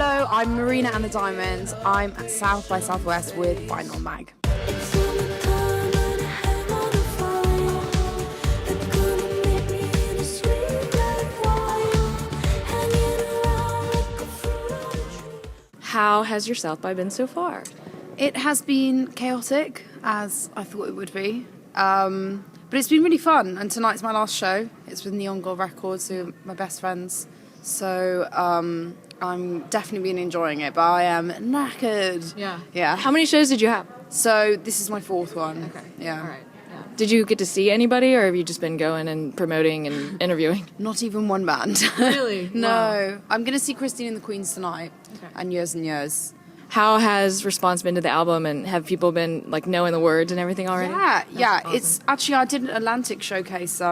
Hello, I'm Marina and the Diamonds. I'm at South by Southwest with Vinyl Mag. How has your South by been so far? It has been chaotic, as I thought it would be. But it's been really fun, and tonight's my last show. It's with Neon Gold Records, who are my best friends. So I'm definitely been enjoying it, but I am knackered. Yeah. How many shows did you have? So this is my fourth one. Okay. Yeah. All right. Yeah. Did you get to see anybody, or have you just been going and promoting and interviewing? Not even one band. Really? No. Wow. I'm going to see Christine and the Queens tonight. Okay. And Years and Years. How has response been to the album, and have people been like knowing the words and everything already? Yeah. Awesome. It's actually, I did an Atlantic showcase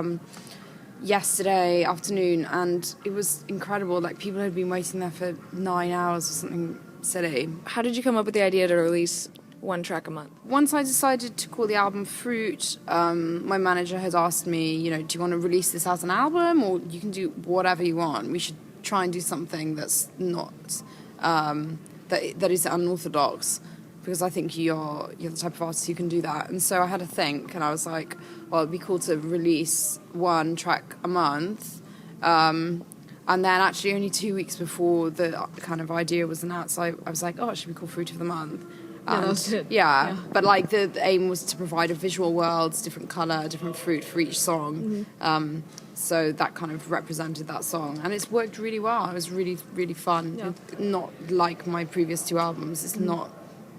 yesterday afternoon, and it was incredible. Like, people had been waiting there for 9 hours or something silly. How did you come up with the idea to release one track a month? Once I decided to call the album Fruit, my manager had asked me, do you want to release this as an album, or you can do whatever you want. We should try and do something that's not that is unorthodox, because I think you're the type of artist who can do that. And so I had to think, and I was like, well, it'd be cool to release one track a month. And then actually only 2 weeks before the kind of idea was announced, I was like, oh, it should be called Fruit of the Month. Yeah, that was good. Yeah, but like the aim was to provide a visual world, different colour, different fruit for each song. Mm-hmm. So that kind of represented that song, and it's worked really well. It was really, really fun. Yeah. Not like my previous two albums. It's not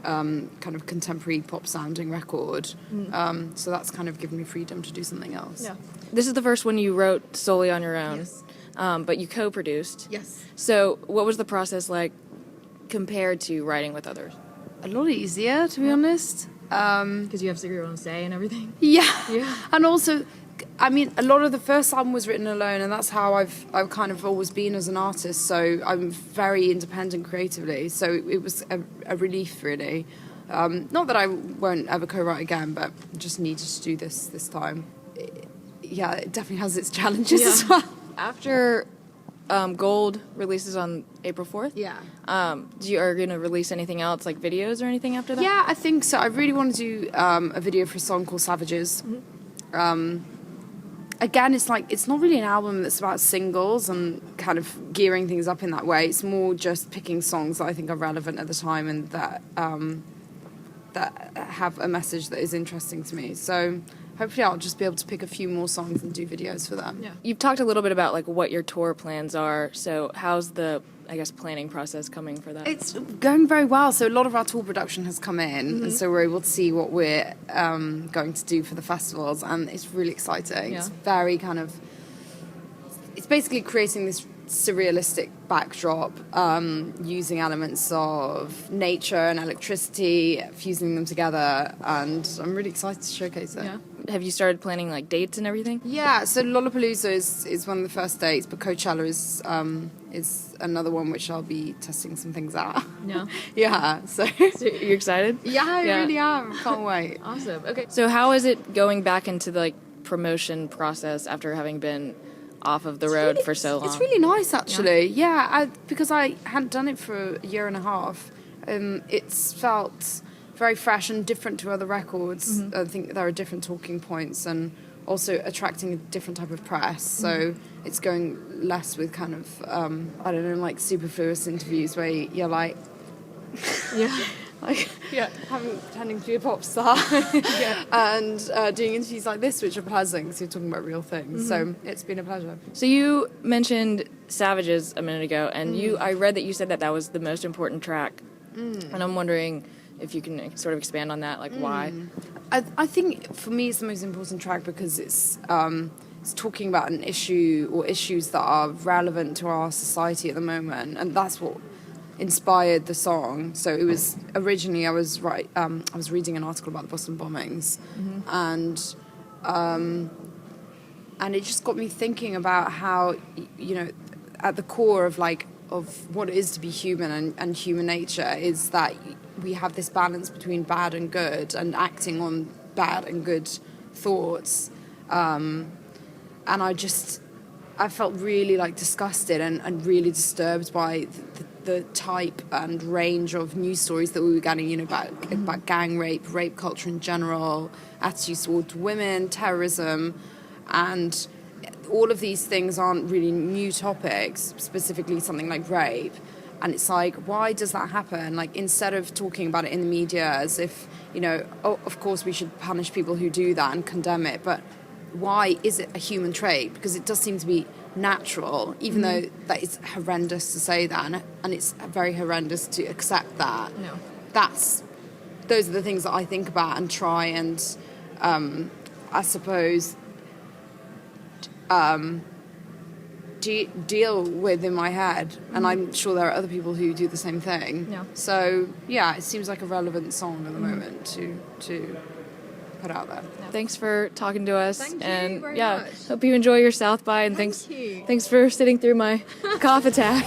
kind of contemporary pop sounding record. So that's kind of given me freedom to do something else. Yeah. This is the first one you wrote solely on your own. Yes. But you co-produced. Yes. So what was the process like compared to writing with others? A lot easier, to be honest. Because you have your own say and everything. Yeah. And also, I mean, a lot of the first album was written alone, and that's how I've kind of always been as an artist. So I'm very independent creatively. So it was a relief, really. Not that I won't ever co-write again, but just needed to do this time. It definitely has its challenges as well. After Gold releases on April 4th? Yeah. Are you going to release anything else, like videos or anything after that? Yeah, I think so. I really want to do a video for a song called Savages. Again, it's not really an album that's about singles and kind of gearing things up in that way. It's more just picking songs that I think are relevant at the time and that have a message that is interesting to me. So hopefully I'll just be able to pick a few more songs and do videos for them. Yeah. You've talked a little bit about like what your tour plans are. So how's the, planning process coming for that? It's going very well. So a lot of our tour production has come in, and so we're able to see what we're going to do for the festivals, and it's really exciting. Yeah. It's very it's basically creating this surrealistic backdrop, using elements of nature and electricity, fusing them together, and I'm really excited to showcase it. Yeah. Have you started planning like dates and everything? Yeah, so Lollapalooza is one of the first dates, but Coachella is another one which I'll be testing some things out. Yeah. Yeah, so You're excited? yeah, I really am. Can't wait. Awesome. Okay. So how is it going back into the promotion process after having been off of the road for so long? It's really nice, actually. Yeah, because I hadn't done it for a year and a half. It's felt very fresh and different to other records. I think there are different talking points and also attracting a different type of press. So it's going less with kind of, I don't know, like superfluous interviews where you're like... pretending to be a pop star and doing interviews like this, which are pleasant because you're talking about real things. So it's been a pleasure. So you mentioned Savages a minute ago, and I read that you said that was the most important track. And I'm wondering if you can sort of expand on that, like why? I think for me it's the most important track because it's talking about an issue or issues that are relevant to our society at the moment, and that's what inspired the song. So it was originally I was reading an article about the Boston bombings, and it just got me thinking about how at the core of what it is to be human and human nature is that we have this balance between bad and good and acting on bad and good thoughts, and I felt really disgusted and really disturbed by the type and range of news stories that we were getting, you know, about gang rape culture in general, attitudes towards women, terrorism, and all of these things aren't really new topics, specifically something like rape. And it's like, why does that happen? Like, instead of talking about it in the media as if, you know, oh, of course we should punish people who do that and condemn it, but why is it a human trait? Because it does seem to be natural, even though that is horrendous to say that, and it's very horrendous to accept that. No. Those are the things that I think about and try and, I suppose, deal with in my head, and I'm sure there are other people who do the same thing. Yeah. So yeah, it seems like a relevant song at the moment to put out there. Thanks for talking to us. Thank you and very yeah, much. hope you enjoy your South by, and Thank you. thanks for sitting through my cough attack.